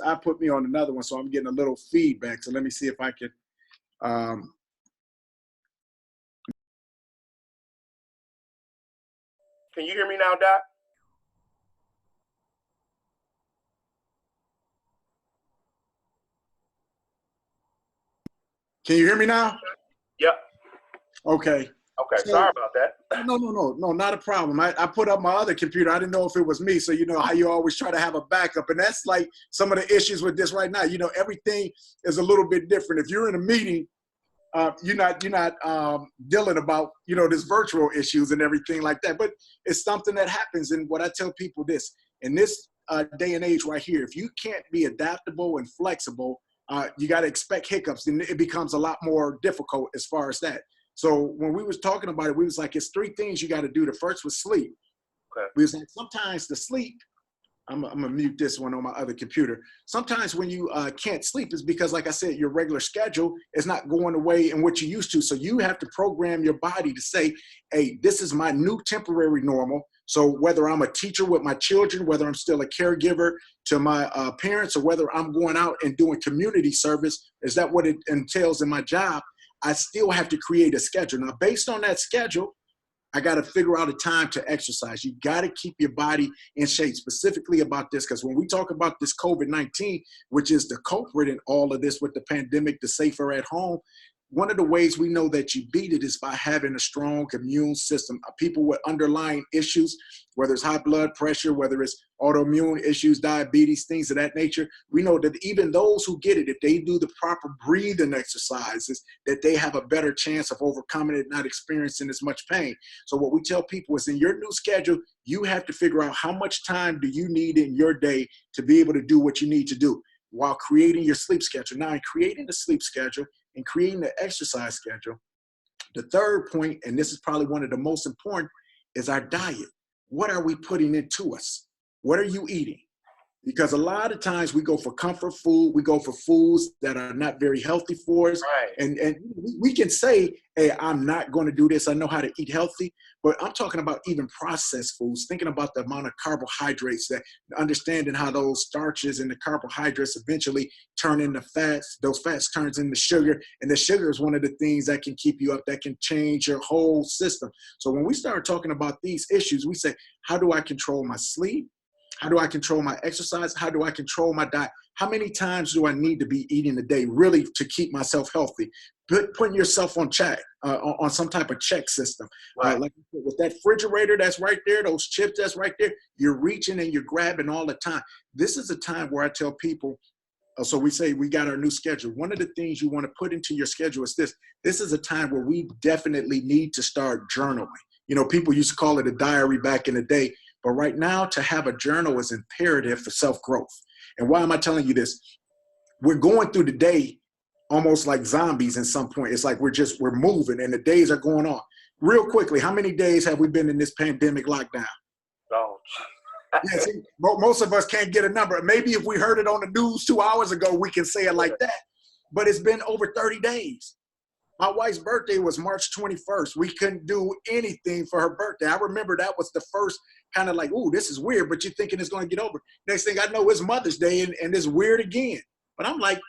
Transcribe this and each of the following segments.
I put me on another one, so I'm getting a little feedback. So let me see if I can. Can you hear me now, Doc? Can you hear me now? Yep. Okay. Okay, so, sorry about that. No, not a problem. I put up my other computer. I didn't know if it was me. So you know how you always try to have a backup. And that's like some of the issues with this right now. You know, everything is a little bit different. If you're in a meeting, you're not dealing about, you know, this virtual issues and everything like that. But it's something that happens. And what I tell people in this day and age right here, if you can't be adaptable and flexible, you got to expect hiccups, and it becomes a lot more difficult as far as that. So when we was talking about it, we was like, it's three things you got to do. The first was sleep. Okay. We was like, sometimes the sleep, I'm gonna mute this one on my other computer. Sometimes when you can't sleep is because, like I said, your regular schedule is not going the way in what you used to. So you have to program your body to say, hey, this is my new temporary normal. So whether I'm a teacher with my children, whether I'm still a caregiver to my parents, or whether I'm going out and doing community service, is that what it entails in my job? I still have to create a schedule. Now, based on that schedule, I got to figure out a time to exercise. You got to keep your body in shape, specifically about this, because when we talk about this COVID-19, which is the culprit in all of this with the pandemic, the safer at home, one of the ways we know that you beat it is by having a strong immune system. People with underlying issues, whether it's high blood pressure, whether it's autoimmune issues, diabetes, things of that nature, we know that even those who get it, if they do the proper breathing exercises, that they have a better chance of overcoming it, not experiencing as much pain. So what we tell people is, in your new schedule, you have to figure out how much time do you need in your day to be able to do what you need to do while creating your sleep schedule. Now, in creating the sleep schedule and creating the exercise schedule, the third point, and this is probably one of the most important, is our diet. What are we putting into us? What are you eating? Because a lot of times we go for comfort food, we go for foods that are not very healthy for us. Right. And we can say, hey, I'm not going to do this. I know how to eat healthy. But I'm talking about even processed foods, thinking about the amount of carbohydrates, that understanding how those starches and the carbohydrates eventually turn into fats. Those fats turns into sugar. And the sugar is one of the things that can keep you up, that can change your whole system. So when we start talking about these issues, we say, how do I control my sleep? How do I control my exercise? How do I control my diet? How many times do I need to be eating a day really to keep myself healthy? Putting yourself on check, on some type of check system. Right. Like with that refrigerator that's right there, those chips that's right there, you're reaching and you're grabbing all the time. This is a time where I tell people, so we say we got our new schedule. One of the things you want to put into your schedule is this. This is a time where we definitely need to start journaling. You know, people used to call it a diary back in the day. But right now, to have a journal is imperative for self-growth. And why am I telling you this? We're going through the day almost like zombies in some point. It's like we're moving and the days are going on. Real quickly, how many days have we been in this pandemic lockdown? Oh. Yeah, see, most of us can't get a number. Maybe if we heard it on the news 2 hours ago, we can say it like that. But it's been over 30 days. My wife's birthday was March 21st. We couldn't do anything for her birthday. I remember that was the first kind of like, ooh, this is weird, but you're thinking it's going to get over. Next thing I know, it's Mother's Day, and it's weird again. But I'm like,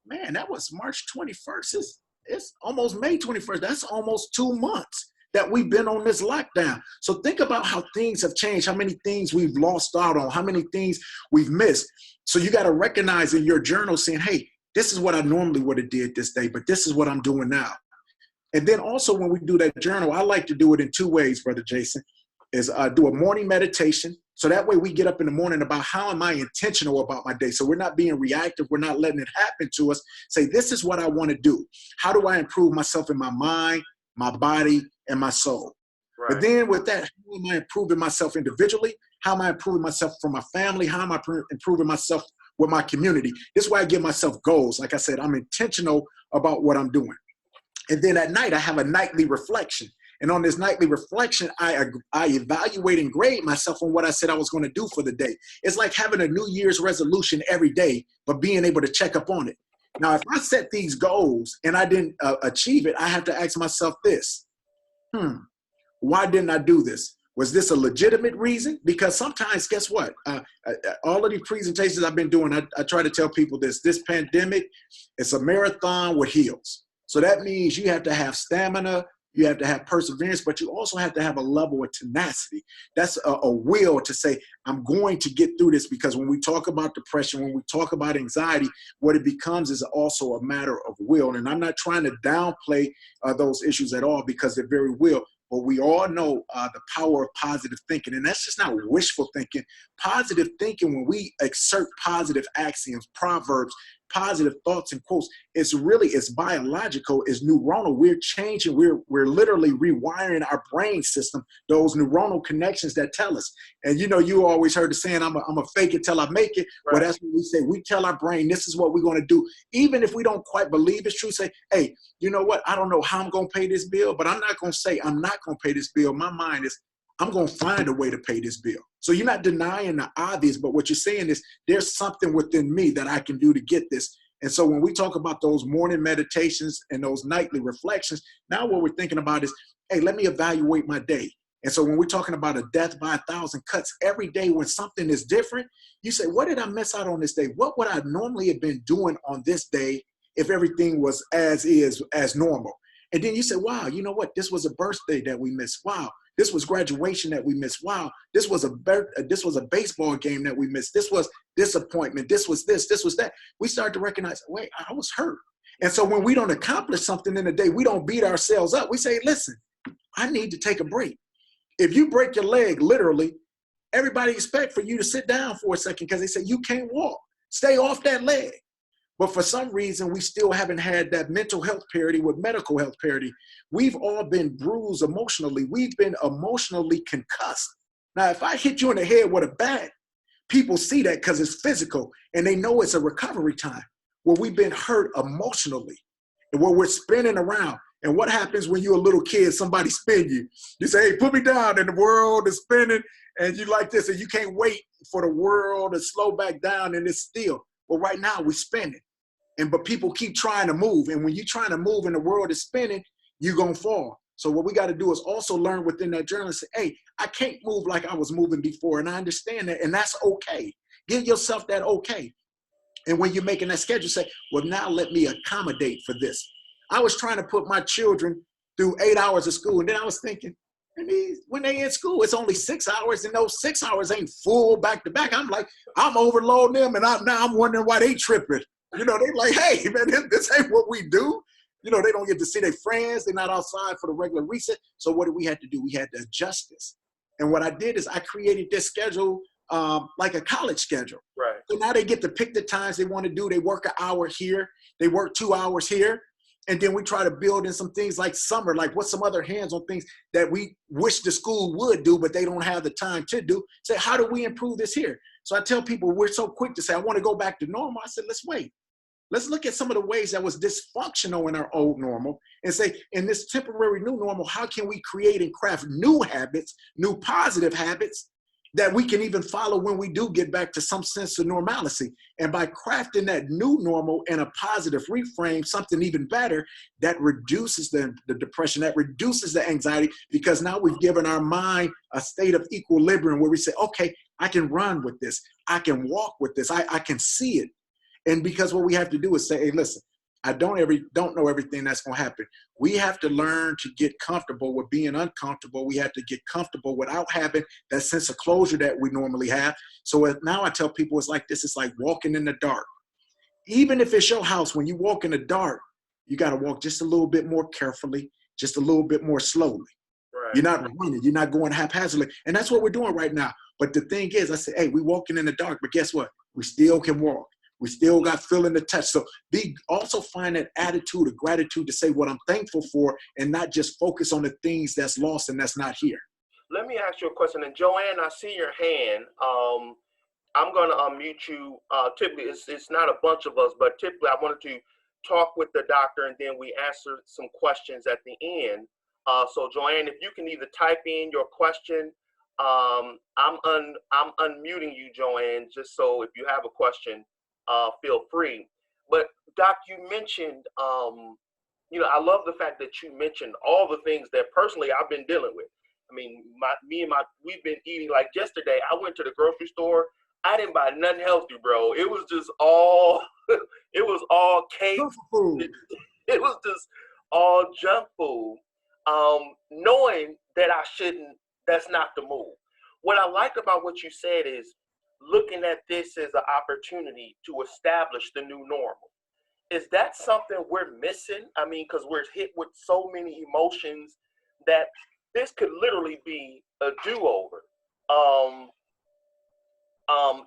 man, that was March 21st. It's almost May 21st. That's almost 2 months that we've been on this lockdown. So think about how things have changed, how many things we've lost out on, how many things we've missed. So you got to recognize in your journal saying, hey, this is what I normally would have did this day, but this is what I'm doing now. And then also when we do that journal, I like to do it in 2 ways, Brother Jason, is do a morning meditation. So that way we get up in the morning about how am I intentional about my day? So we're not being reactive. We're not letting it happen to us. Say, this is what I want to do. How do I improve myself in my mind, my body, and my soul? Right. But then with that, how am I improving myself individually? How am I improving myself for my family? How am I improving myself with my community? This is why I give myself goals. Like I said, I'm intentional about what I'm doing. And then at night, I have a nightly reflection. And on this nightly reflection, I evaluate and grade myself on what I said I was going to do for the day. It's like having a New Year's resolution every day, but being able to check up on it. Now, if I set these goals and I didn't achieve it, I have to ask myself this. Why didn't I do this? Was this a legitimate reason? Because sometimes, guess what? All of these presentations I've been doing, I try to tell people this pandemic, it's a marathon with hills. So that means you have to have stamina, you have to have perseverance, but you also have to have a level of tenacity. That's a will to say, I'm going to get through this, because when we talk about depression, when we talk about anxiety, what it becomes is also a matter of will. And I'm not trying to downplay those issues at all, because they're very real. But we all know the power of positive thinking. And that's just not wishful thinking. Positive thinking, when we exert positive axioms, proverbs, positive thoughts and quotes, it's biological, it's neuronal. We're changing, we're literally rewiring our brain system, those neuronal connections that tell us. And you always heard the saying, I'm a fake it till I make it. Right. Well, that's what we say. We tell our brain, this is what we're going to do. Even if we don't quite believe it's true, say, hey, you know what? I don't know how I'm going to pay this bill, but I'm not going to say I'm not going to pay this bill. My mind is, I'm going to find a way to pay this bill. So you're not denying the obvious, but what you're saying is there's something within me that I can do to get this. And so when we talk about those morning meditations and those nightly reflections, now what we're thinking about is, hey, let me evaluate my day. And so when we're talking about a death by 1,000 cuts, every day when something is different, you say, what did I miss out on this day? What would I normally have been doing on this day if everything was as is, as normal? And then you say, wow, you know what? This was a birthday that we missed. Wow. This was graduation that we missed. Wow. This was a baseball game that we missed. This was disappointment. This was that. We start to recognize, wait, I was hurt. And so when we don't accomplish something in a day, we don't beat ourselves up. We say, listen, I need to take a break. If you break your leg, literally, everybody expect for you to sit down for a second, because they say you can't walk. Stay off that leg. But for some reason, we still haven't had that mental health parity with medical health parity. We've all been bruised emotionally. We've been emotionally concussed. Now, if I hit you in the head with a bat, people see that because it's physical, and they know it's a recovery time. Well, we've been hurt emotionally, and where we're spinning around. And what happens when you're a little kid, somebody spin you? You say, hey, put me down, and the world is spinning, and you like this, and you can't wait for the world to slow back down, and it's still. Well, right now, we're spinning. But people keep trying to move. And when you're trying to move and the world is spinning, you're going to fall. So what we got to do is also learn within that journey and say, hey, I can't move like I was moving before. And I understand that. And that's okay. Give yourself that okay. And when you're making that schedule, say, well, now let me accommodate for this. I was trying to put my children through 8 hours of school. And then I was thinking, when they in school, it's only 6 hours. And those 6 hours ain't full back to back. I'm like, I'm overloading them. And now I'm wondering why they tripping. They're like, hey, man, this ain't what we do. They don't get to see their friends. They're not outside for the regular reset. So what did we have to do? We had to adjust this. And what I did is I created this schedule like a college schedule. Right. So now they get to pick the times they want to do. They work an hour here. They work 2 hours here. And then we try to build in some things like summer, like what's some other hands-on things that we wish the school would do, but they don't have the time to do. Say, how do we improve this here? So I tell people, we're so quick to say, I want to go back to normal. I said, let's wait. Let's look at some of the ways that was dysfunctional in our old normal and say, in this temporary new normal, how can we create and craft new habits, new positive habits that we can even follow when we do get back to some sense of normalcy? And by crafting that new normal and a positive reframe, something even better, that reduces the depression, that reduces the anxiety, because now we've given our mind a state of equilibrium where we say, okay, I can run with this. I can walk with this. I can see it. And because what we have to do is say, hey, listen, I don't know everything that's going to happen. We have to learn to get comfortable with being uncomfortable. We have to get comfortable without having that sense of closure that we normally have. So now I tell people it's like this. It's like walking in the dark. Even if it's your house, when you walk in the dark, you got to walk just a little bit more carefully, just a little bit more slowly. Right. You're not running. You're not going haphazardly. And that's what we're doing right now. But the thing is, I say, hey, we're walking in the dark, but guess what? We still can walk. We still got feeling the touch. So also find that attitude of gratitude to say what I'm thankful for, and not just focus on the things that's lost and that's not here. Let me ask you a question. And Joanne, I see your hand. I'm going to unmute you. Typically, it's not a bunch of us, but typically I wanted to talk with the doctor, and then we answer some questions at the end. So Joanne, if you can either type in your question, I'm unmuting you, Joanne, just so if you have a question, feel free. But Doc, you mentioned, I love the fact that you mentioned all the things that personally I've been dealing with. I mean, we've been eating, like yesterday, I went to the grocery store. I didn't buy nothing healthy, bro. It was just all, it was all cakes. Food. It was just all junk food. Knowing that I shouldn't, that's not the move. What I like about what you said is looking at this as an opportunity to establish the new normal. Is that something we're missing? I mean, because we're hit with so many emotions that this could literally be a do-over.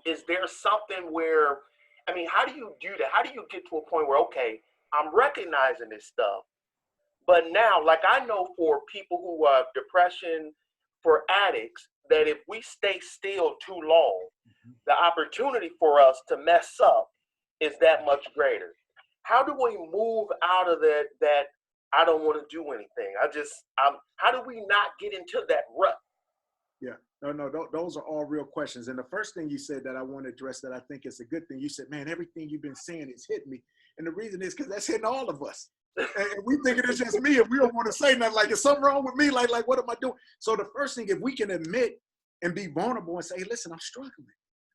Is there something where, I mean, how do you do that? How do you get to a point where, okay, I'm recognizing this stuff, but now, like I know for people who have depression, for addicts, that if we stay still too long, the opportunity for us to mess up is that much greater. How do we move out of that I don't want to do anything? How do we not get into that rut? Yeah, no, those are all real questions. And the first thing you said that I want to address that I think is a good thing, you said, man, everything you've been saying is hitting me. And the reason is because that's hitting all of us. And we think it's just me, and we don't want to say nothing, like, is something wrong with me? Like, what am I doing? So the first thing, if we can admit and be vulnerable and say, hey, listen, I'm struggling.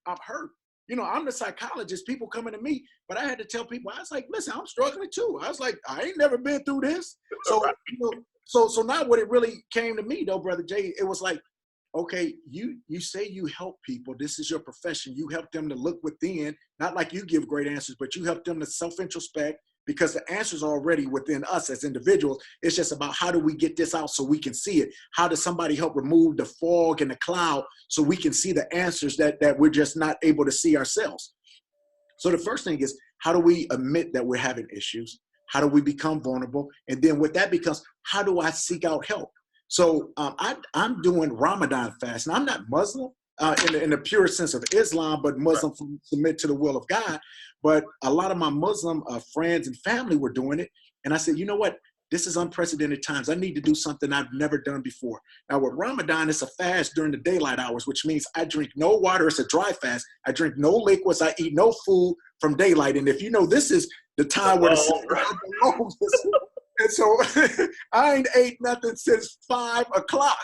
I'm hurt. You know, I'm the psychologist, people coming to me, but I had to tell people, I was like, listen, I'm struggling too. I was like, I ain't never been through this. So, you know, so now what it really came to me though, Brother Jay, it was like, okay, you say you help people. This is your profession. You help them to look within, not like you give great answers, but you help them to self-introspect, because the answers are already within us as individuals. It's just about how do we get this out so we can see it? How does somebody help remove the fog and the cloud so we can see the answers that we're just not able to see ourselves? So the first thing is, how do we admit that we're having issues? How do we become vulnerable? And then what that becomes, how do I seek out help? So I'm doing Ramadan fast, and I'm not Muslim in the pure sense of Islam, but Muslim submit to the will of God. But a lot of my Muslim friends and family were doing it. And I said, you know what? This is unprecedented times. I need to do something I've never done before. Now with Ramadan, it's a fast during the daylight hours, which means I drink no water. It's a dry fast. I drink no liquids. I eat no food from daylight. And if you know, this is the time where the and so I ain't ate nothing since 5 o'clock.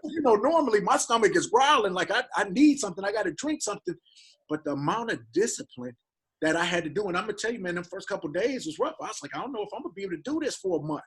You know, normally my stomach is growling like I need something. I got to drink something. But the amount of discipline that I had to do, and I'm going to tell you, man, the first couple of days was rough. I was like, I don't know if I'm going to be able to do this for a month.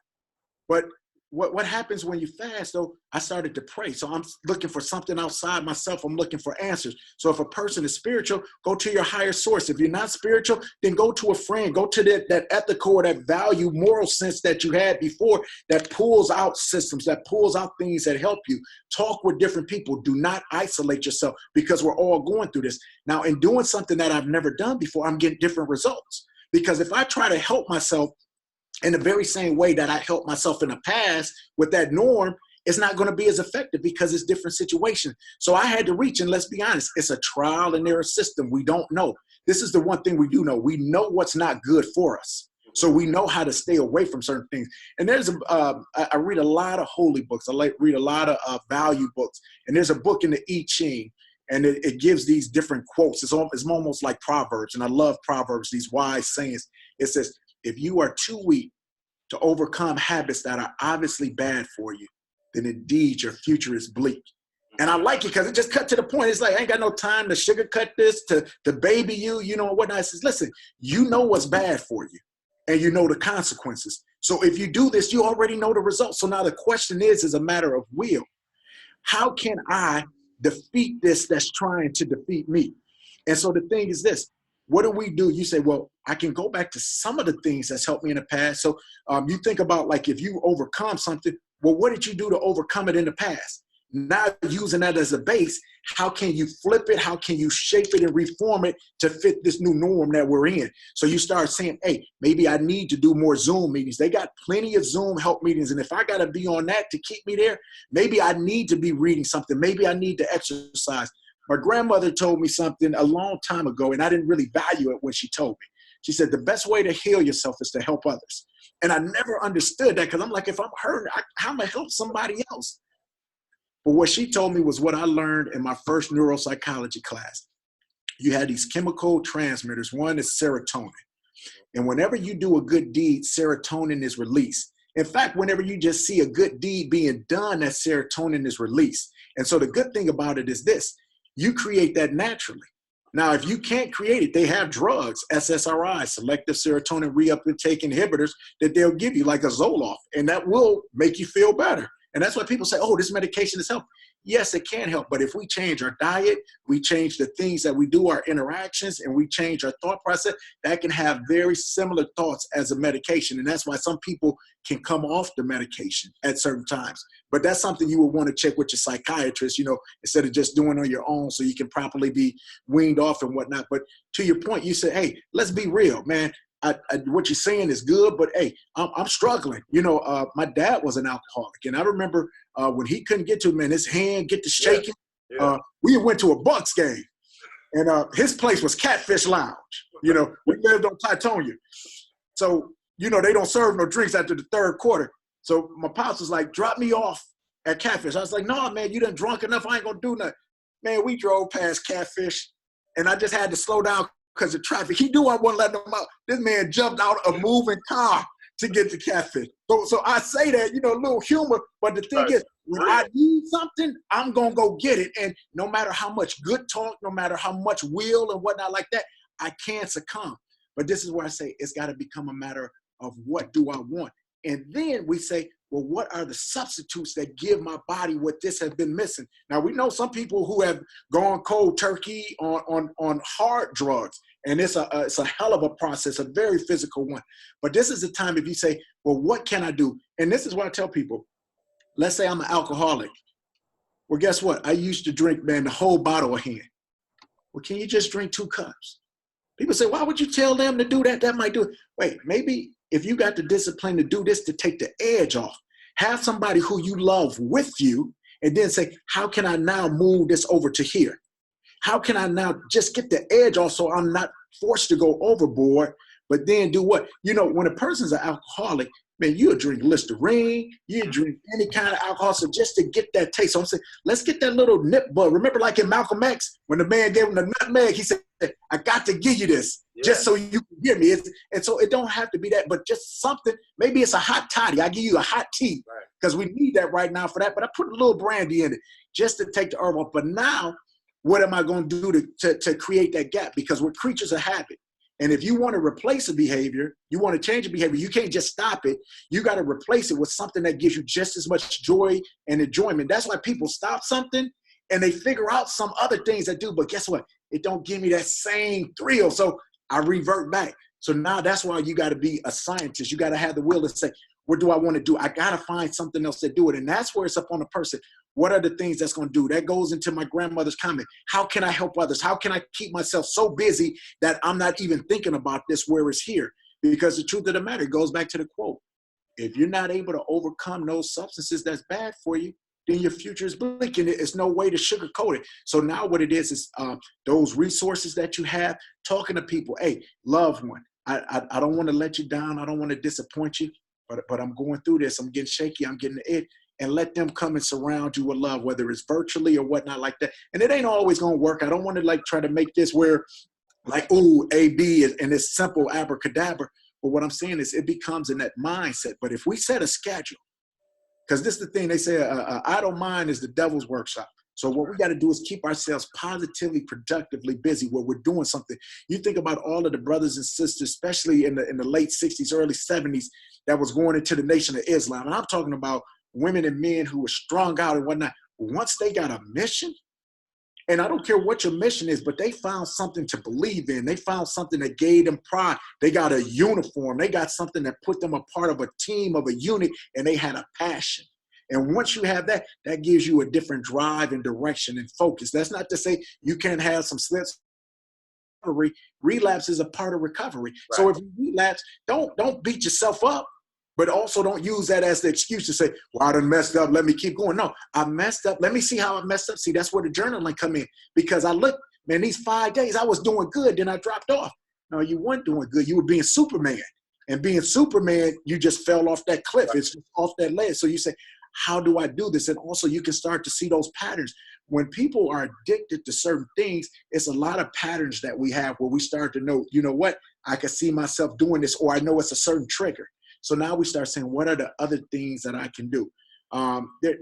But what happens when you fast, though, I started to pray. So I'm looking for something outside myself. I'm looking for answers. So if a person is spiritual, go to your higher source. If you're not spiritual, then go to a friend. Go to that ethical or that value, moral sense that you had before that pulls out systems, that pulls out things that help you. Talk with different people. Do not isolate yourself, because we're all going through this. Now, in doing something that I've never done before, I'm getting different results. Because if I try to help myself in the very same way that I helped myself in the past with that norm, it's not going to be as effective because it's different situations. So I had to reach, and let's be honest, it's a trial and error system. We don't know. This is the one thing we do know. We know what's not good for us. So we know how to stay away from certain things. And there's I read a lot of holy books. I read a lot of value books. And there's a book in the I Ching, and it gives these different quotes. It's almost like Proverbs. And I love Proverbs, these wise sayings. It says, if you are too weak to overcome habits that are obviously bad for you, then indeed your future is bleak. And I like it because it just cut to the point. It's like, I ain't got no time to sugarcoat this, to baby you, you know, and whatnot. It says, listen, you know what's bad for you, and you know the consequences. So if you do this, you already know the results. So now the question is a matter of will. How can I defeat this that's trying to defeat me? And so the thing is this. What do we do? You say, well, I can go back to some of the things that's helped me in the past. So you think about, like, if you overcome something, well, what did you do to overcome it in the past? Now using that as a base, how can you flip it? How can you shape it and reform it to fit this new norm that we're in? So you start saying, hey, maybe I need to do more Zoom meetings. They got plenty of Zoom help meetings. And if I got to be on that to keep me there, maybe I need to be reading something. Maybe I need to exercise. My grandmother told me something a long time ago, and I didn't really value it when she told me. She said, the best way to heal yourself is to help others. And I never understood that, because I'm like, if I'm hurting, how am I help somebody else? But what she told me was what I learned in my first neuropsychology class. You had these chemical transmitters. One is serotonin. And whenever you do a good deed, serotonin is released. In fact, whenever you just see a good deed being done, that serotonin is released. And so the good thing about it is this, you create that naturally. Now, if you can't create it, they have drugs, SSRIs, selective serotonin reuptake inhibitors, that they'll give you, like a Zoloft, and that will make you feel better. And that's why people say, oh, this medication is helping. Yes, it can help, but if we change our diet, we change the things that we do, our interactions, and we change our thought process, that can have very similar thoughts as a medication. And that's why some people can come off the medication at certain times. But that's something you would want to check with your psychiatrist, instead of just doing it on your own so you can properly be weaned off and whatnot. But to your point, you said, hey, let's be real, man. What you're saying is good, but hey, I'm struggling. My dad was an alcoholic, and I remember when he couldn't get to me, and his hand get to shaking. Yeah. We went to a Bucks game, and his place was Catfish Lounge. We lived on Titonia, so they don't serve no drinks after the third quarter. So my pops was like, "Drop me off at Catfish." I was like, "No, man, you done drunk enough. I ain't gonna do nothing." Man, we drove past Catfish, and I just had to slow down because of traffic. He knew I wasn't letting him out. This man jumped out a moving car to get to Catfish. So I say that, a little humor, but the thing is, when I need something, I'm going to go get it. And no matter how much good talk, no matter how much will and whatnot like that, I can't succumb. But this is where I say it's got to become a matter of what do I want? And then we say, well, what are the substitutes that give my body what this has been missing? Now, we know some people who have gone cold turkey on hard drugs, and it's a hell of a process, a very physical one. But this is the time if you say, well, what can I do? And this is what I tell people. Let's say I'm an alcoholic. Well, guess what? I used to drink, man, the whole bottle of hen. Well, can you just drink 2 cups? People say, why would you tell them to do that? That might do it. Wait, maybe if you got the discipline to do this, to take the edge off, have somebody who you love with you, and then say, how can I now move this over to here? How can I now just get the edge off so I'm not forced to go overboard, but then do what? When a person's an alcoholic, man, you'll drink Listerine, you drink any kind of alcohol, so just to get that taste. So I'm saying, let's get that little nip bud. Remember, like in Malcolm X, when the man gave him the nutmeg, he said, I got to give you this just so you can hear me. And so it don't have to be that, but just something. Maybe it's a hot toddy. I give you a hot tea because we need that right now for that. But I put a little brandy in it just to take the herb off. But now, what am I going to do to create that gap? Because we're creatures of habit. And if you want to replace a behavior, you want to change a behavior, you can't just stop it. You got to replace it with something that gives you just as much joy and enjoyment. That's why people stop something and they figure out some other things that do. But guess what? It don't give me that same thrill. So I revert back. So now that's why you got to be a scientist. You got to have the will to say, what do I want to do? I got to find something else to do it. And that's where it's up on the person. What are the things that's going to do? That goes into my grandmother's comment. How can I help others? How can I keep myself so busy that I'm not even thinking about this where it's here? Because the truth of the matter goes back to the quote. If you're not able to overcome those substances that's bad for you, then your future is bleak, and it's no way to sugarcoat it. So now what it is those resources that you have, talking to people. Hey, loved one, I don't want to let you down. I don't want to disappoint you, but I'm going through this. I'm getting shaky. I'm getting it. And let them come and surround you with love, whether it's virtually or whatnot like that. And it ain't always going to work. I don't want to try to make this where ooh, A, B, and it's simple abracadabra. But what I'm saying is it becomes in that mindset. But if we set a schedule, because this is the thing, they say idle mind is the devil's workshop. So what we got to do is keep ourselves positively, productively busy where we're doing something. You think about all of the brothers and sisters, especially in the late 60s, early 70s, that was going into the Nation of Islam. And I'm talking about women and men who were strung out and whatnot. Once they got a mission, and I don't care what your mission is, but they found something to believe in. They found something that gave them pride. They got a uniform. They got something that put them a part of a team, of a unit, and they had a passion. And once you have that, that gives you a different drive and direction and focus. That's not to say you can't have some slips. Relapse is a part of recovery. Right. So if you relapse, don't beat yourself up. But also don't use that as the excuse to say, well, I done messed up, let me keep going. No, I messed up. Let me see how I messed up. See, that's where the journaling come in. Because I looked, man, these 5 days I was doing good, then I dropped off. No, you weren't doing good. You were being Superman. And being Superman, you just fell off that cliff. Right. It's off that ledge. So you say, how do I do this? And also you can start to see those patterns. When people are addicted to certain things, it's a lot of patterns that we have where we start to know, you know what, I can see myself doing this, or I know it's a certain trigger. So now we start saying, what are the other things that I can do?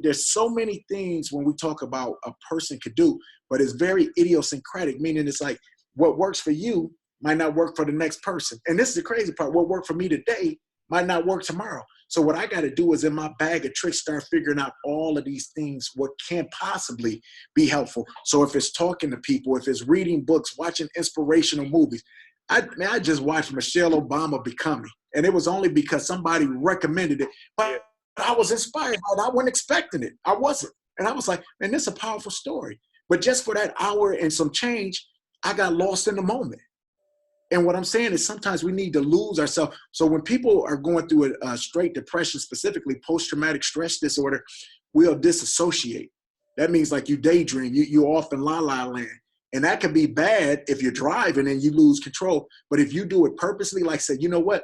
There's so many things when we talk about a person could do, but it's very idiosyncratic, meaning it's like what works for you might not work for the next person. And this is the crazy part. What worked for me today might not work tomorrow. So what I got to do is in my bag of tricks, start figuring out all of these things, what can possibly be helpful. So if it's talking to people, if it's reading books, watching inspirational movies. I just watched Michelle Obama Becoming, and it was only because somebody recommended it. But I was inspired by it. I wasn't expecting it. I wasn't. And I was like, man, this is a powerful story. But just for that hour and some change, I got lost in the moment. And what I'm saying is sometimes we need to lose ourselves. So when people are going through a straight depression, specifically post-traumatic stress disorder, we'll disassociate. That means like you daydream, you're off in la-la land. And that can be bad if you're driving and you lose control. But if you do it purposely, like say, you know what?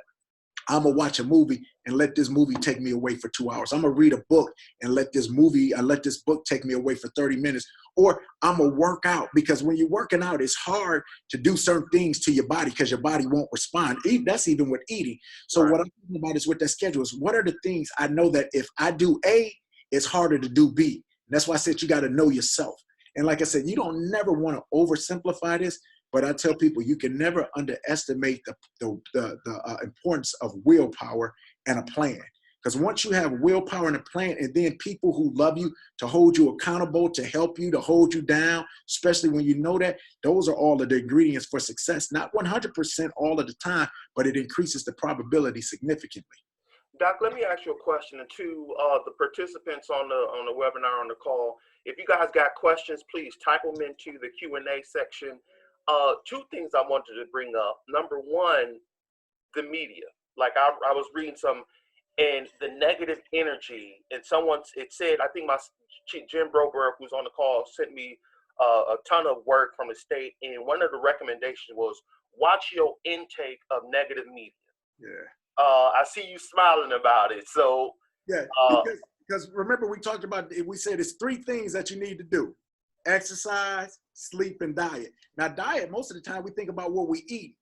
I'm gonna watch a movie and let this movie take me away for 2 hours. I'm gonna read a book and let this book take me away for 30 minutes. Or I'm gonna work out, because when you're working out, it's hard to do certain things to your body because your body won't respond. That's even with eating. So what I'm thinking about is with that schedule is what are the things I know that if I do A, it's harder to do B. And that's why I said you gotta know yourself. And like I said, you don't never wanna oversimplify this, but I tell people you can never underestimate the importance of willpower and a plan. Because once you have willpower and a plan, and then people who love you to hold you accountable, to help you, to hold you down, especially when you know that, those are all of the ingredients for success. Not 100% all of the time, but it increases the probability significantly. Doc, let me ask you a question. And to the participants on the webinar, on the call, if you guys got questions, please type them into the Q&A section. Two things I wanted to bring up. Number one, the media. Like I was reading some, and the negative energy, and it said, I think my Jim Broberg, who's on the call, sent me a ton of work from the state, and one of the recommendations was watch your intake of negative media. Yeah. I see you smiling about it. So yeah, because remember we talked about, we said it's 3 things that you need to do: exercise, sleep, and diet. Now, diet, most of the time we think about what we eat,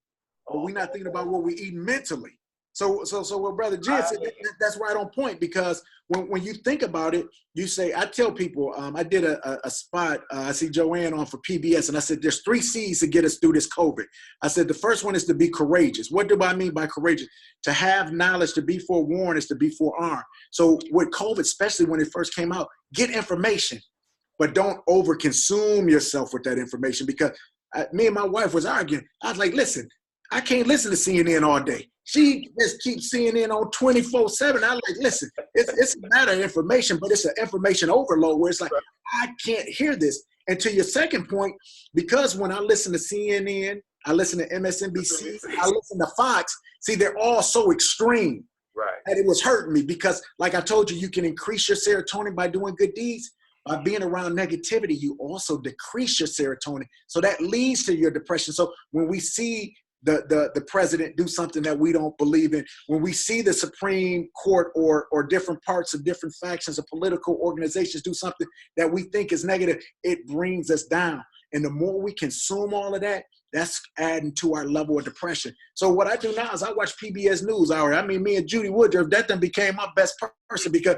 but we're not thinking about what we eat mentally. So what Brother Jen said, that's right on point, because when you think about it, you say, I tell people, I did a spot, I see Joanne on for PBS, and I said, there's 3 C's to get us through this COVID. I said, the first one is to be courageous. What do I mean by courageous? To have knowledge, to be forewarned is to be forearmed. So with COVID, especially when it first came out, get information, but don't over-consume yourself with that information, because me and my wife was arguing. I was like, listen, I can't listen to CNN all day. She just keeps CNN on 24/7. I like, listen, it's a matter of information, but it's an information overload where it's like, I can't hear this. And to your second point, because when I listen to CNN, I listen to MSNBC, I listen to Fox, see, they're all so extreme. Right. And it was hurting me because, like I told you, you can increase your serotonin by doing good deeds. By being around negativity, you also decrease your serotonin. So that leads to your depression. So when we see the president do something that we don't believe in, when we see the Supreme Court or different parts of different factions of political organizations do something that we think is negative, it brings us down. And the more we consume all of that, that's adding to our level of depression. So what I do now is I watch PBS News Hour. I mean, me and Judy Woodruff, that then became my best person because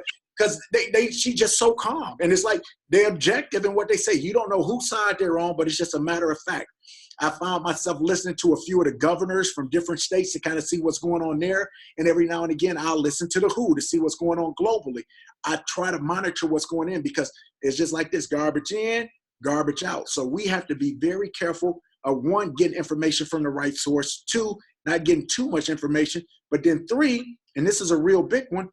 she's just so calm. And it's like they're objective in what they say. You don't know whose side they're on, but it's just a matter of fact. I found myself listening to a few of the governors from different states to kind of see what's going on there. And every now and again, I'll listen to the WHO to see what's going on globally. I try to monitor what's going in because it's just like this: garbage in, garbage out. So we have to be very careful of, 1, getting information from the right source, 2, not getting too much information, but then 3, and this is a real big one,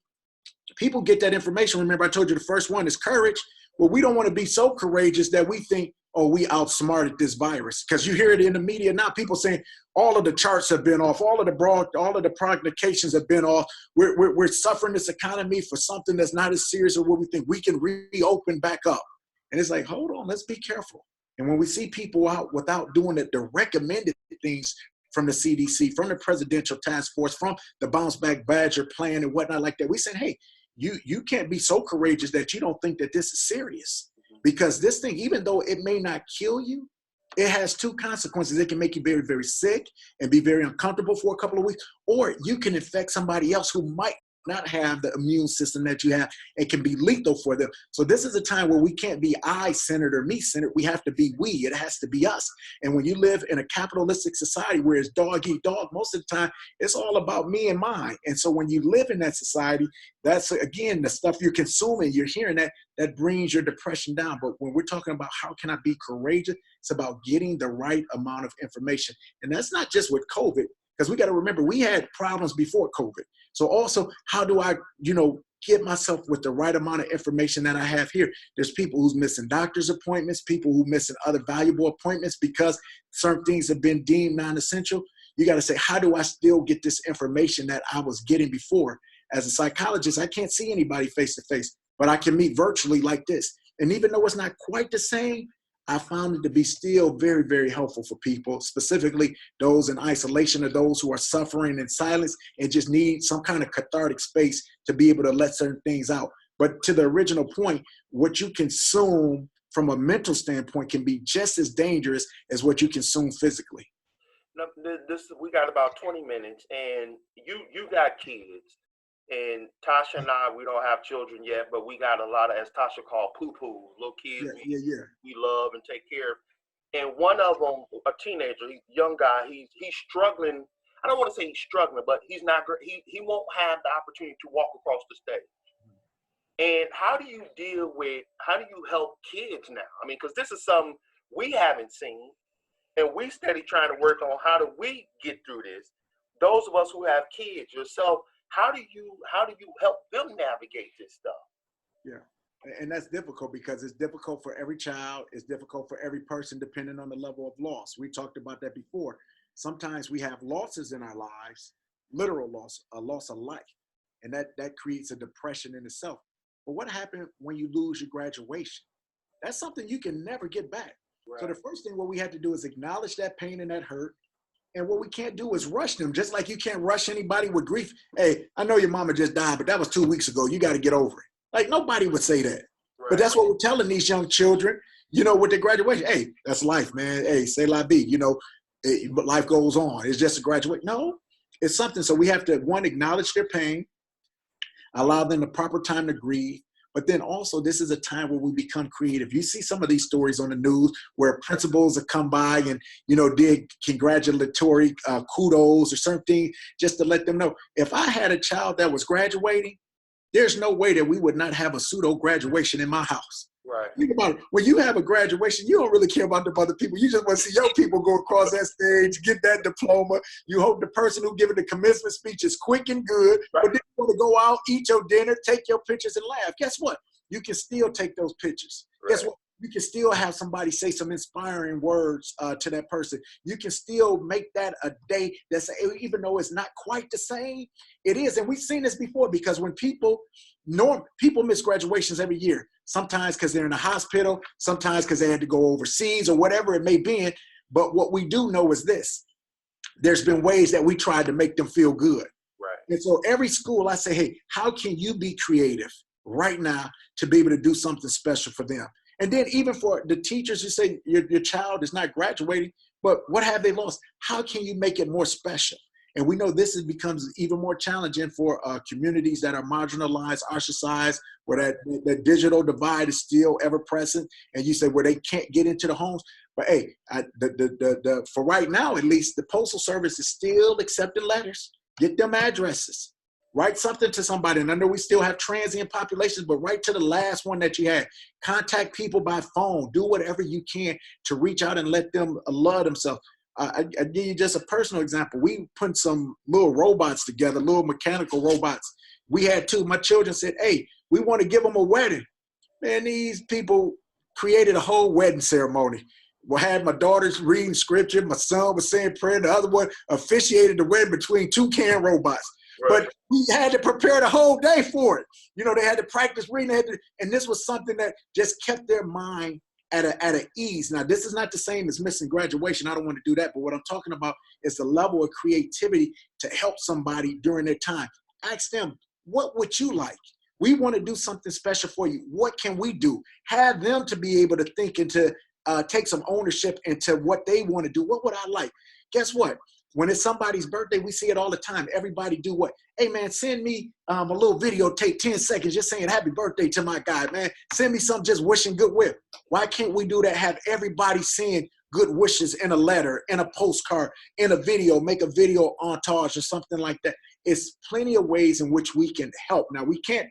people get that information. Remember, I told you the first one is courage. Well, we don't want to be so courageous that we think, oh, we outsmarted this virus. Because you hear it in the media now, people saying all of the charts have been off, all of the prognostications have been off. We're suffering this economy for something that's not as serious as what we think. We can reopen back up. And it's like, hold on, let's be careful. And when we see people out without doing the recommended things from the CDC, from the Presidential Task Force, from the Bounce Back Badger plan and whatnot like that, we said, hey, you can't be so courageous that you don't think that this is serious. Because this thing, even though it may not kill you, It has two consequences. It can make you very, very sick and be very uncomfortable for a couple of weeks, or you can infect somebody else who might not have the immune system that you have. It can be lethal for them. So this is a time where we can't be I-centered or me-centered. We have to be we. It has to be us. And when you live in a capitalistic society where it's dog eat dog, most of the time, it's all about me and mine. And so when you live in that society, that's, again, the stuff you're consuming, you're hearing that brings your depression down. But when we're talking about how can I be courageous, it's about getting the right amount of information. And that's not just with COVID, because we got to remember, we had problems before COVID. So also, how do I, get myself with the right amount of information that I have here? There's people who's missing doctor's appointments, people who missing other valuable appointments because certain things have been deemed non-essential. You got to say, how do I still get this information that I was getting before? As a psychologist, I can't see anybody face to face, but I can meet virtually like this. And even though it's not quite the same, I found it to be still very, very helpful for people, specifically those in isolation or those who are suffering in silence and just need some kind of cathartic space to be able to let certain things out. But to the original point, what you consume from a mental standpoint can be just as dangerous as what you consume physically. Now, we got about 20 minutes, and you got kids. And Tasha and I, we don't have children yet, but we got a lot of, as Tasha called, poo-poos, little kids we love and take care of. And one of them, a teenager, young guy, he's struggling. I don't want to say he's struggling, but he's not. He won't have the opportunity to walk across the stage. And how do you help kids now? I mean, because this is something we haven't seen, and we steady trying to work on how do we get through this. Those of us who have kids, yourself, how do you help them navigate this stuff? Yeah, and that's difficult because it's difficult for every child. It's difficult for every person, depending on the level of loss. We talked about that before. Sometimes we have losses in our lives, literal loss, a loss of life, and that creates a depression in itself. But what happened when you lose your graduation? That's something you can never get back. Right. So the first thing what we had to do is acknowledge that pain and that hurt. And what we can't do is rush them, just like you can't rush anybody with grief. Hey, I know your mama just died, but that was 2 weeks ago. You got to get over it. Like, nobody would say that. Right. But that's what we're telling these young children, with their graduation. Hey, that's life, man. Hey, c'est la vie, but life goes on. It's just a graduation. No, it's something. So we have to, one, acknowledge their pain, allow them the proper time to grieve. But then also, this is a time where we become creative. You see some of these stories on the news where principals have come by and, did congratulatory kudos or something just to let them know. If I had a child that was graduating, there's no way that we would not have a pseudo graduation in my house. Right. Think about it. When you have a graduation, you don't really care about the other people. You just want to see your people go across that stage, get that diploma. You hope the person who giving the commencement speech is quick and good, right. But then you want to go out, eat your dinner, take your pictures and laugh. Guess what? You can still take those pictures. Right. Guess what? You can still have somebody say some inspiring words to that person. You can still make that a day that's, even though it's not quite the same, it is. And we've seen this before because when people miss graduations every year, sometimes because they're in a hospital, sometimes because they had to go overseas or whatever it may be. But what we do know is this. There's been ways that we tried to make them feel good. Right. And so every school, I say, hey, how can you be creative right now to be able to do something special for them? And then even for the teachers who say your child is not graduating, but what have they lost? How can you make it more special? And we know this becomes even more challenging for communities that are marginalized, ostracized, where that digital divide is still ever present. And you say where they can't get into the homes. But hey, for right now, at least, the Postal Service is still accepting letters. Get them addresses. Write something to somebody. And I know we still have transient populations, but write to the last one that you had. Contact people by phone. Do whatever you can to reach out and let them love themselves. I give you just a personal example. We put some little robots together, little mechanical robots. We had two. My children said, hey, we want to give them a wedding. Man, these people created a whole wedding ceremony. We had my daughters reading scripture. My son was saying prayer. The other one officiated the wedding between two can robots. Right. But we had to prepare the whole day for it. They had to practice reading, and this was something that just kept their mind at a ease. Now, this is not the same as missing graduation. I don't want to do that. But what I'm talking about is the level of creativity to help somebody during their time. Ask them, what would you like? We want to do something special for you. What can we do? Have them to be able to think and to take some ownership into what they want to do. What would I like? Guess what? When it's somebody's birthday, we see it all the time. Everybody do what? Hey, man, send me a little videotape, 10 seconds, just saying happy birthday to my guy, man. Send me some just wishing goodwill. Why can't we do that? Have everybody send good wishes in a letter, in a postcard, in a video, make a video montage or something like that. It's plenty of ways in which we can help. Now, we can't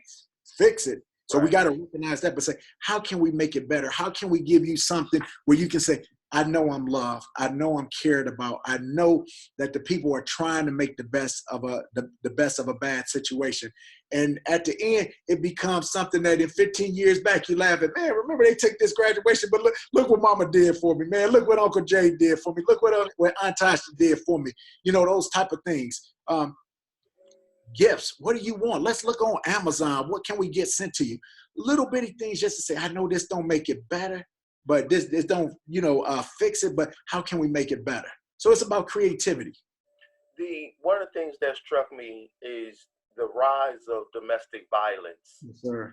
fix it. So we got to recognize that, but say, how can we make it better? How can we give you something where you can say, I know I'm loved. I know I'm cared about. I know that the people are trying to make the best of a bad situation. And at the end, it becomes something that in 15 years back, you laugh at, man, remember they took this graduation, but look what mama did for me, man. Look what Uncle Jay did for me. Look what Aunt Tasha did for me. You know, those type of things. Gifts. What do you want? Let's look on Amazon. What can we get sent to you? Little bitty things just to say, I know this don't make it better, but this don't, fix it, but how can we make it better? So it's about creativity. One of the things that struck me is the rise of domestic violence. Yes, sir.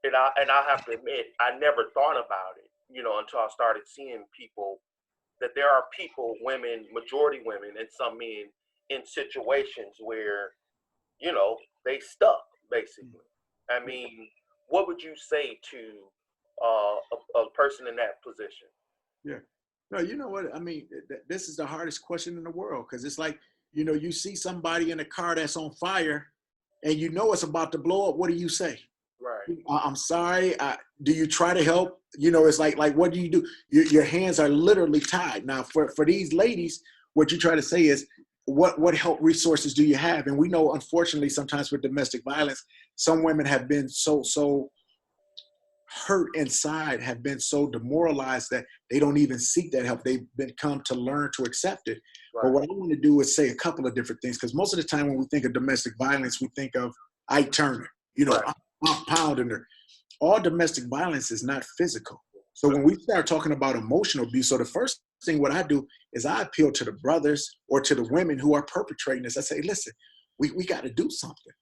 And I have to admit, I never thought about it, until I started seeing people, that there are people, women, majority women, and some men in situations where, they stuck, basically. I mean, what would you say to a person in that position? Yeah. No, you know what? I mean, this is the hardest question in the world, because it's like, you see somebody in a car that's on fire and it's about to blow up. What do you say? Right. I'm sorry. Do you try to help? It's like what do you do? Your hands are literally tied. Now, for these ladies, what you try to say is, what help resources do you have? And we know, unfortunately, sometimes with domestic violence, some women have been so hurt inside, have been so demoralized that they don't even seek that help. They've come to learn to accept it. Right. But what I want to do is say a couple of different things, because most of the time when we think of domestic violence, we think of Ike Turner, right. I'm pounding her. All domestic violence is not physical. So when we start talking about emotional abuse, so the first thing what I do is I appeal to the brothers or to the women who are perpetrating this. I say, listen, we got to do something.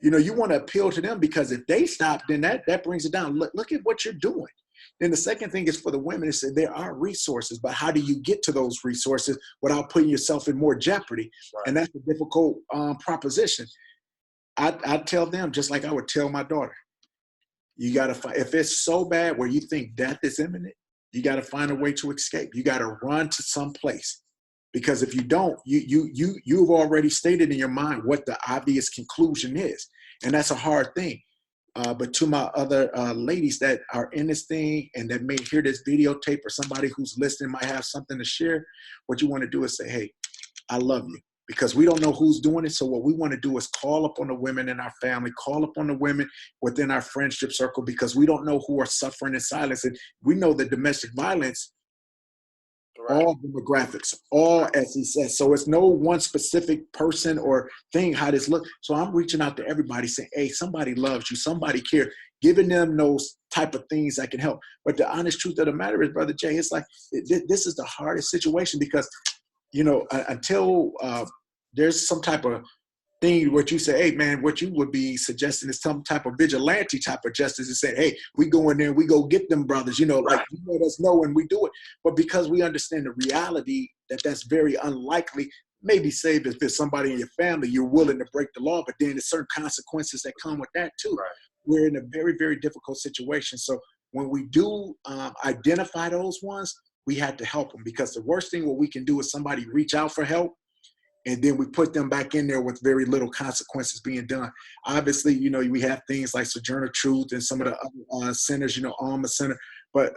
You want to appeal to them, because if they stop, then that brings it down. Look at what you're doing. Then the second thing is for the women to say there are resources, but how do you get to those resources without putting yourself in more jeopardy? Right. And that's a difficult proposition. I tell them, just like I would tell my daughter, you got to find, if it's so bad where you think death is imminent, you got to find a way to escape. You got to run to some place, because if you don't, you've already stated in your mind what the obvious conclusion is, and that's a hard thing. But to my other ladies that are in this thing and that may hear this videotape, or somebody who's listening might have something to share, what you want to do is say, hey, I love you. Because we don't know who's doing it. So what we want to do is call up on the women in our family, call up on the women within our friendship circle, because we don't know who are suffering in silence. And we know that domestic violence, right, all demographics, all as he says. So it's no one specific person or thing, how this look. So I'm reaching out to everybody saying, hey, somebody loves you, somebody cares, giving them those type of things that can help. But the honest truth of the matter is, Brother Jay, it's like, this is the hardest situation, because until there's some type of thing, what you say, hey, man, what you would be suggesting is some type of vigilante type of justice, and say, hey, we go in there and we go get them brothers, like, let us know when we do it. But because we understand the reality that that's very unlikely, maybe saved if there's somebody in your family, you're willing to break the law, but then there's certain consequences that come with that too. Right. We're in a very, very difficult situation. So when we do identify those ones, we have to help them, because the worst thing what we can do is somebody reach out for help, and then we put them back in there with very little consequences being done. Obviously, we have things like Sojourner Truth and some of the other centers, Alma Center. But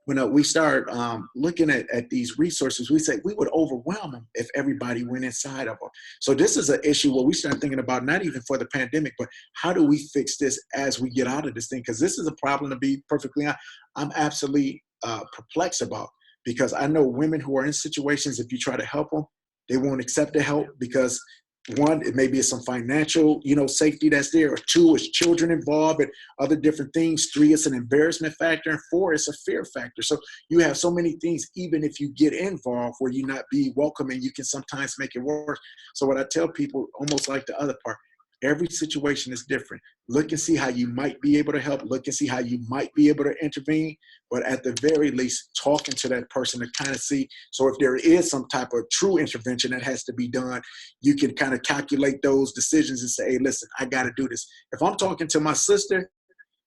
when we start looking at these resources, we say we would overwhelm them if everybody went inside of them. So this is an issue where we start thinking about, not even for the pandemic, but how do we fix this as we get out of this thing? Because this is a problem, to be perfectly honest, I'm absolutely perplexed about, because I know women who are in situations, if you try to help them, they won't accept the help, because one, it maybe it's some financial, safety that's there, or two, it's children involved and other different things. Three, it's an embarrassment factor, and four, it's a fear factor. So you have so many things, even if you get involved, where you not be welcome, and you can sometimes make it work. So what I tell people, almost like the other part, Every situation is different. Look and see how you might be able to help. Look and see how you might be able to intervene. But at the very least, talking to that person to kind of see. So if there is some type of true intervention that has to be done, you can kind of calculate those decisions and say, hey, listen, I got to do this. If I'm talking to my sister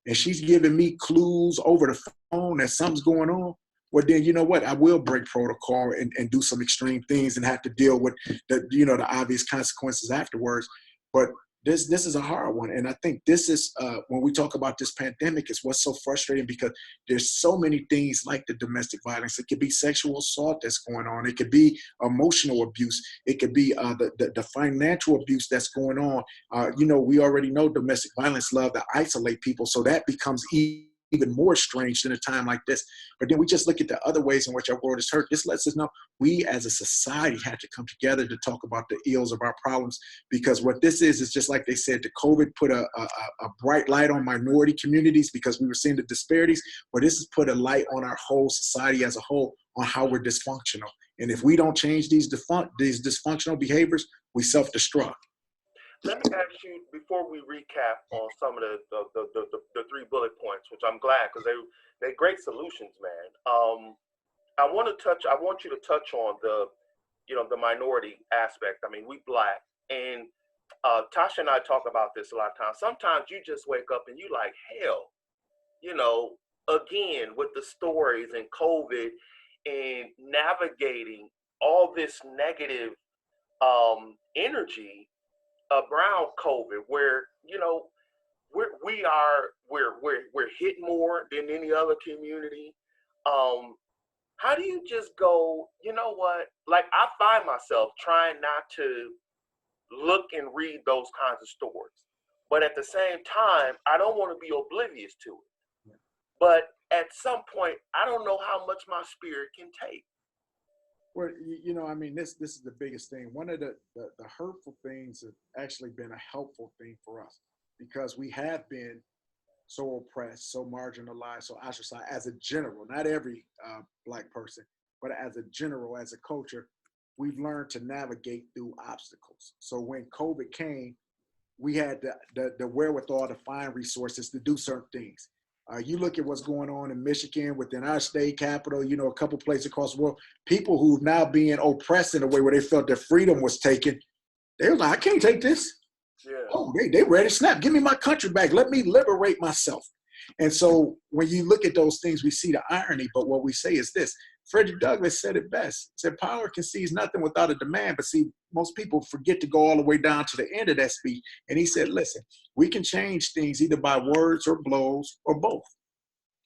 and she's giving me clues over the phone that something's going on, well, then you know what? I will break protocol and do some extreme things and have to deal with the obvious consequences afterwards. But this is a hard one. And I think this is, when we talk about this pandemic, is what's so frustrating, because there's so many things like the domestic violence. It could be sexual assault that's going on. It could be emotional abuse. It could be the financial abuse that's going on. We already know domestic violence love to isolate people. So that becomes even more strange than a time like this. But then we just look at the other ways in which our world is hurt. This lets us know we as a society have to come together to talk about the ills of our problems, because what this is just like they said, the COVID put a bright light on minority communities because we were seeing the disparities, but this has put a light on our whole society as a whole on how we're dysfunctional. And if we don't change these dysfunctional behaviors, we self-destruct. Let me ask you, before we recap on some of the 3 bullet points, which I'm glad, because they're great solutions, man. I want you to touch on the minority aspect. I mean, we Black, and Tasha and I talk about this a lot of times. Sometimes you just wake up and you like, hell, again, with the stories and COVID and navigating all this negative energy around COVID, where we're hit more than any other community. How do you just go, you know what? Like, I find myself trying not to look and read those kinds of stories, but at the same time, I don't want to be oblivious to it. But at some point, I don't know how much my spirit can take. Well, this is the biggest thing. One of the hurtful things has actually been a helpful thing for us, because we have been so oppressed, so marginalized, so ostracized as a general, not every Black person, but as a general, as a culture, we've learned to navigate through obstacles. So when COVID came, we had the wherewithal to find resources to do certain things. You look at what's going on in Michigan, within our state capital, a couple places across the world, people who now being oppressed in a way where they felt their freedom was taken, they were like, I can't take this. Yeah. Oh, they ready to snap. Give me my country back. Let me liberate myself. And so when you look at those things, we see the irony. But what we say is this. Frederick Douglass said it best. He said, power concedes nothing without a demand. But see, most people forget to go all the way down to the end of that speech. And he said, listen, we can change things either by words or blows or both.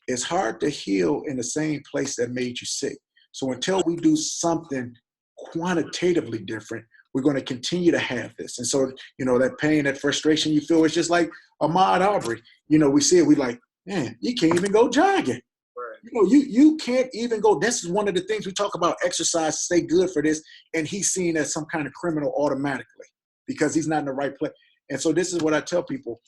It's hard to heal in the same place that made you sick. So until we do something quantitatively different, we're going to continue to have this. And so, that pain, that frustration you feel, it's just like Ahmaud Arbery. We see it, we like, man, you can't even go jogging. Right. You can't even go. This is one of the things we talk about, exercise, stay good for this. And he's seen as some kind of criminal automatically because he's not in the right place. And so this is what I tell people.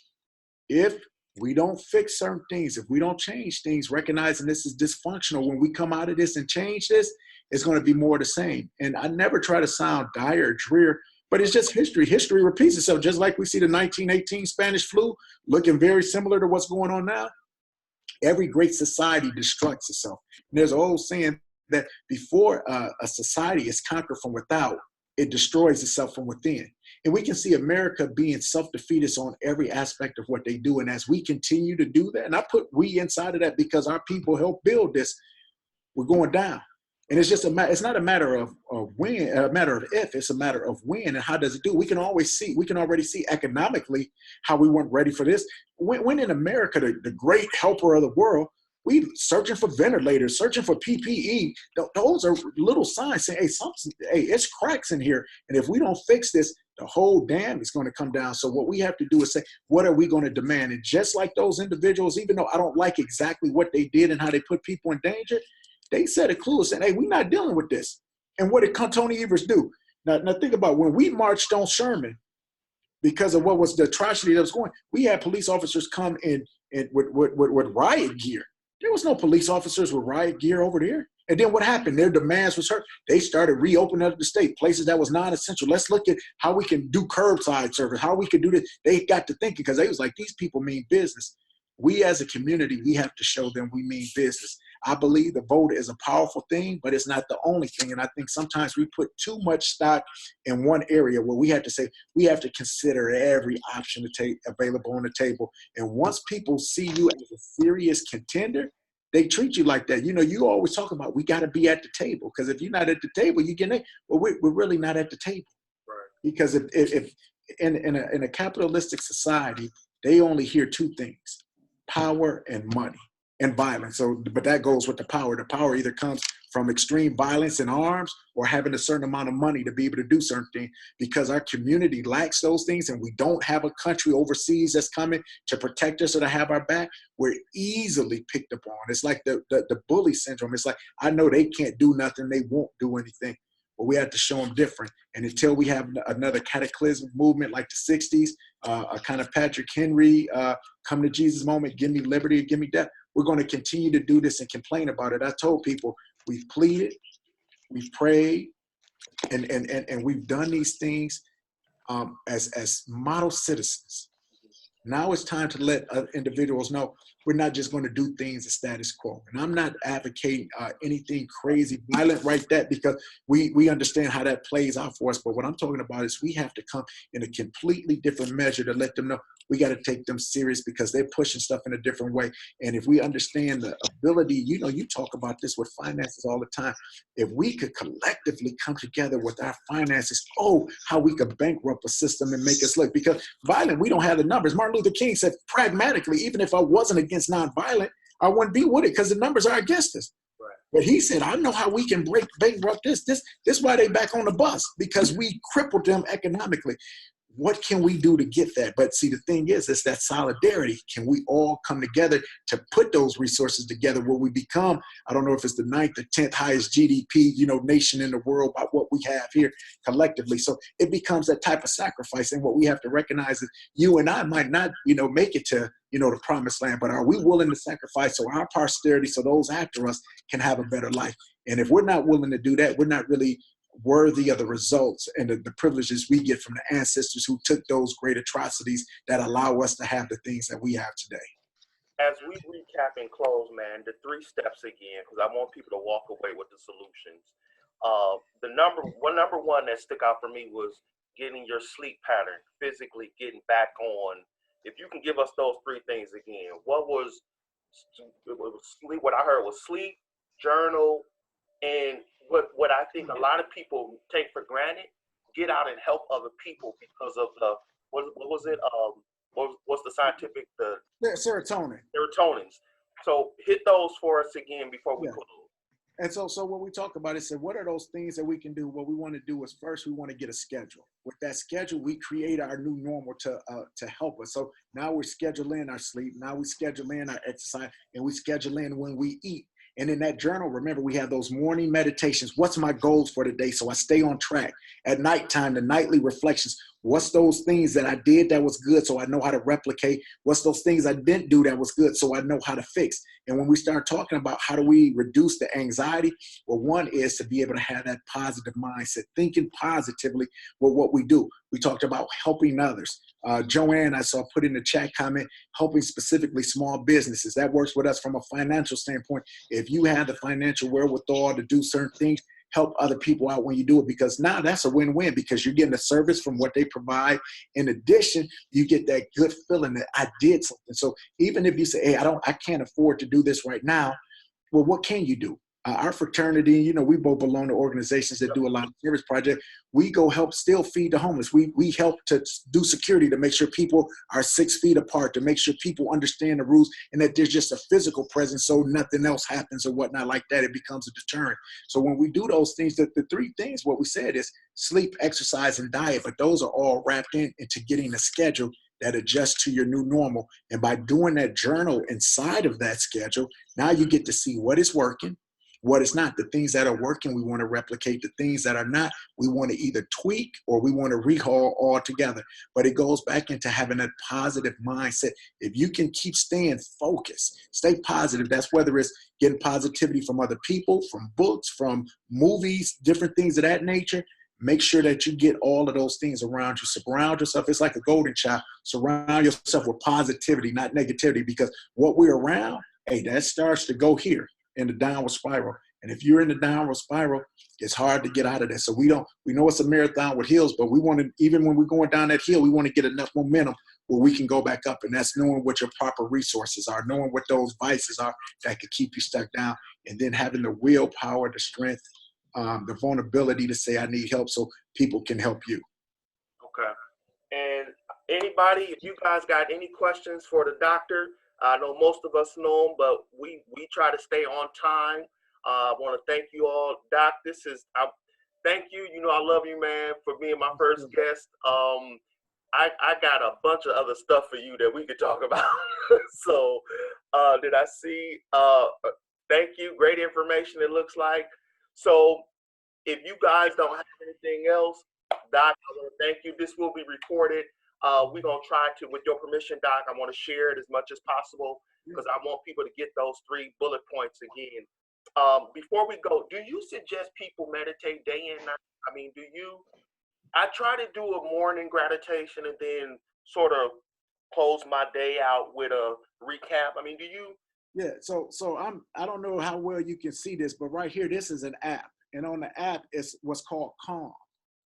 If we don't fix certain things, if we don't change things, recognizing this is dysfunctional, when we come out of this and change this, it's going to be more the same. And I never try to sound dire or drear, but it's just history. History repeats itself, just like we see the 1918 Spanish flu looking very similar to what's going on now. Every great society destructs itself. And there's an old saying that before a society is conquered from without, it destroys itself from within. And we can see America being self-defeatist on every aspect of what they do. And as we continue to do that, and I put we inside of that because our people helped build this, we're going down. And it's just it's not a matter of when, a matter of if, it's a matter of when and how does it do. We can already see economically how we weren't ready for this. When in America, the great helper of the world, we searching for ventilators, searching for PPE. Those are little signs saying, hey, it's cracks in here. And if we don't fix this, the whole dam is going to come down. So what we have to do is say, what are we going to demand? And just like those individuals, even though I don't like exactly what they did and how they put people in danger, they set a clue saying, hey, we're not dealing with this. And what did Tony Evers do? Now think about when we marched on Sherman because of what was the atrocity that was going, we had police officers come in with riot gear. There was no police officers with riot gear over there. And then what happened? Their demands was hurt. They started reopening up the state, places that was non-essential. Let's look at how we can do curbside service, how we can do this. They got to thinking because they was like, these people mean business. We as a community, we have to show them we mean business. I believe the vote is a powerful thing, but it's not the only thing. And I think sometimes we put too much stock in one area where we have to say, we have to consider every option to take available on the table. And once people see you as a serious contender, they treat you like that. You know, you always talk about, we got to be at the table. Because if you're not at the table, you get it. Well, we're really not at the table. Right. Because if in a capitalistic society, they only hear two things: power and money and violence. So, but that goes with the power. The power either comes from extreme violence and arms or having a certain amount of money to be able to do certain things. Because our community lacks those things and we don't have a country overseas that's coming to protect us or to have our back, we're easily picked upon. It's like the bully syndrome. It's like, I know they can't do nothing. They won't do anything. But we have to show them different. And until we have another cataclysmic movement like the 60s, a kind of Patrick Henry, come to Jesus moment, give me liberty or give me death, we're going to continue to do this and complain about it. I told people, we've pleaded, we've prayed, and we've done these things as model citizens. Now it's time to let individuals know we're not just going to do things as status quo. And I'm not advocating anything crazy, violent like that, because we understand how that plays out for us. But what I'm talking about is we have to come in a completely different measure to let them know we got to take them serious because they're pushing stuff in a different way. And if we understand the ability, you know, you talk about this with finances all the time. If we could collectively come together with our finances, how we could bankrupt a system and make us look, because violent, we don't have the numbers. Martin Luther King said, pragmatically, even if I wasn't against nonviolent, I wouldn't be with it because the numbers are against us. Right. But he said, I know how we can bankrupt this. This is why they back on the bus, because we crippled them economically. What can we do to get that? But see, the thing is, it's that solidarity. Can we all come together to put those resources together where we become, I don't know if it's the 9th or 10th highest GDP, nation in the world by what we have here collectively. So it becomes that type of sacrifice. And what we have to recognize is you and I might not, make it to, the promised land, but are we willing to sacrifice so our posterity, so those after us can have a better life? And if we're not willing to do that, we're not really worthy of the results and the privileges we get from the ancestors who took those great atrocities that allow us to have the things that we have today. As we recap and close, man, the 3 steps again, because I want people to walk away with the solutions. The number one that stuck out for me was getting your sleep pattern, physically getting back on. If you can give us those 3 things again, what was sleep? What I heard was sleep, journal, and what I think a lot of people take for granted, get out and help other people because of the, what was it? What's the scientific, serotonin. Serotonins. So hit those for us again before we close. And so when we talk about it, so what are those things that we can do? What we want to do is first, we want to get a schedule. With that schedule, we create our new normal to help us. So now we schedule in our sleep. Now we schedule in our exercise, and we schedule in when we eat. And in that journal, remember, we have those morning meditations. What's my goals for the day? So I stay on track. At nighttime, the nightly reflections. What's those things that I did that was good so I know how to replicate? What's those things I didn't do that was good so I know how to fix? And when we start talking about how do we reduce the anxiety, well, one is to be able to have that positive mindset, thinking positively with what we do. We talked about helping others. Joanne, I saw put in the chat comment, helping specifically small businesses. That works with us from a financial standpoint. If you have the financial wherewithal to do certain things, help other people out when you do it, because now that's a win-win, because you're getting a service from what they provide. In addition, you get that good feeling that I did something. So even if you say, hey, I can't afford to do this right now, well, what can you do? Our fraternity, we both belong to organizations that do a lot of service projects. We go help still feed the homeless. We help to do security to make sure people are 6 feet apart, to make sure people understand the rules and that there's just a physical presence so nothing else happens or whatnot like that. It becomes a deterrent. So when we do those things, the 3 things, what we said is sleep, exercise, and diet, but those are all wrapped into getting a schedule that adjusts to your new normal. And by doing that journal inside of that schedule, now you get to see what is working, what is not. The things that are working, we want to replicate. The things that are not, we want to either tweak or we want to rehaul altogether. But it goes back into having that positive mindset. If you can keep staying focused, stay positive, that's whether it's getting positivity from other people, from books, from movies, different things of that nature. Make sure that you get all of those things around you. Surround yourself. It's like a golden child. Surround yourself with positivity, not negativity, because what we're around, hey, that starts to go here in the downward spiral. And if you're in the downward spiral, it's hard to get out of that. So we know it's a marathon with hills, but we want to, even when we're going down that hill, we want to get enough momentum where we can go back up. And that's knowing what your proper resources are, knowing what those vices are that could keep you stuck down, and then having the willpower, the strength, the vulnerability to say, I need help, so people can help you. Okay. And anybody, if you guys got any questions for the doctor, I know most of us know him, but we try to stay on time. I want to thank you all. Doc, thank you. You know, I love you, man, for being my first guest. I got a bunch of other stuff for you that we could talk about. So did I see? Thank you. Great information, it looks like. So if you guys don't have anything else, Doc, I want to thank you. This will be recorded. We're going to try to, with your permission, Doc, I want to share it as much as possible because I want people to get those 3 bullet points again. Before we go, do you suggest people meditate day and night? I mean, I try to do a morning meditation and then sort of close my day out with a recap. I mean, do you? Yeah, so I don't know how well you can see this, but right here, this is an app. And on the app, it's what's called Calm.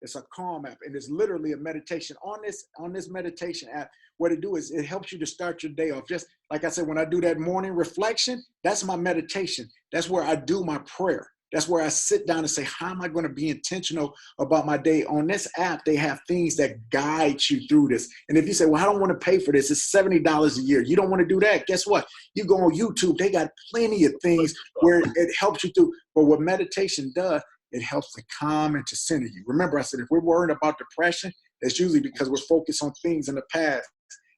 It's a Calm app, and it's literally a meditation. On this meditation app, what it do is it helps you to start your day off. Just like I said, when I do that morning reflection, that's my meditation. That's where I do my prayer. That's where I sit down and say, how am I going to be intentional about my day? On this app, they have things that guide you through this. And if you say, well, I don't want to pay for this, it's $70 a year. You don't want to do that. Guess what? You go on YouTube, they got plenty of things where it helps you through. But what meditation does, it helps to calm and to center you. Remember, I said, if we're worried about depression, it's usually because we're focused on things in the past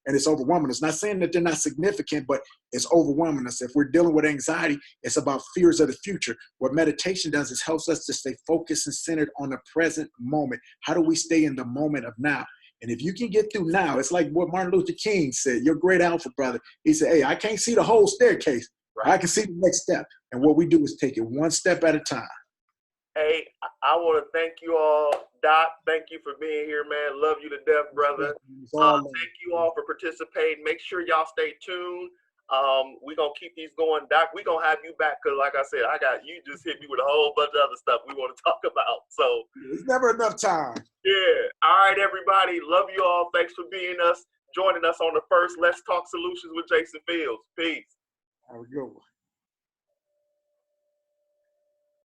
and it's overwhelming us. Not saying that they're not significant, but it's overwhelming us. If we're dealing with anxiety, it's about fears of the future. What meditation does is helps us to stay focused and centered on the present moment. How do we stay in the moment of now? And if you can get through now, it's like what Martin Luther King said, your great alpha brother. He said, hey, I can't see the whole staircase. Right. I can see the next step. And what we do is take it one step at a time. Hey, I want to thank you all. Doc, thank you for being here, man. Love you to death, brother. Thank you all for participating. Make sure y'all stay tuned. We're going to keep these going. Doc, we're going to have you back because, like I said, you just hit me with a whole bunch of other stuff we want to talk about. So it's never enough time. Yeah. All right, everybody. Love you all. Thanks for joining us on the first Let's Talk Solutions with Jason Fields. Peace. Have a good one.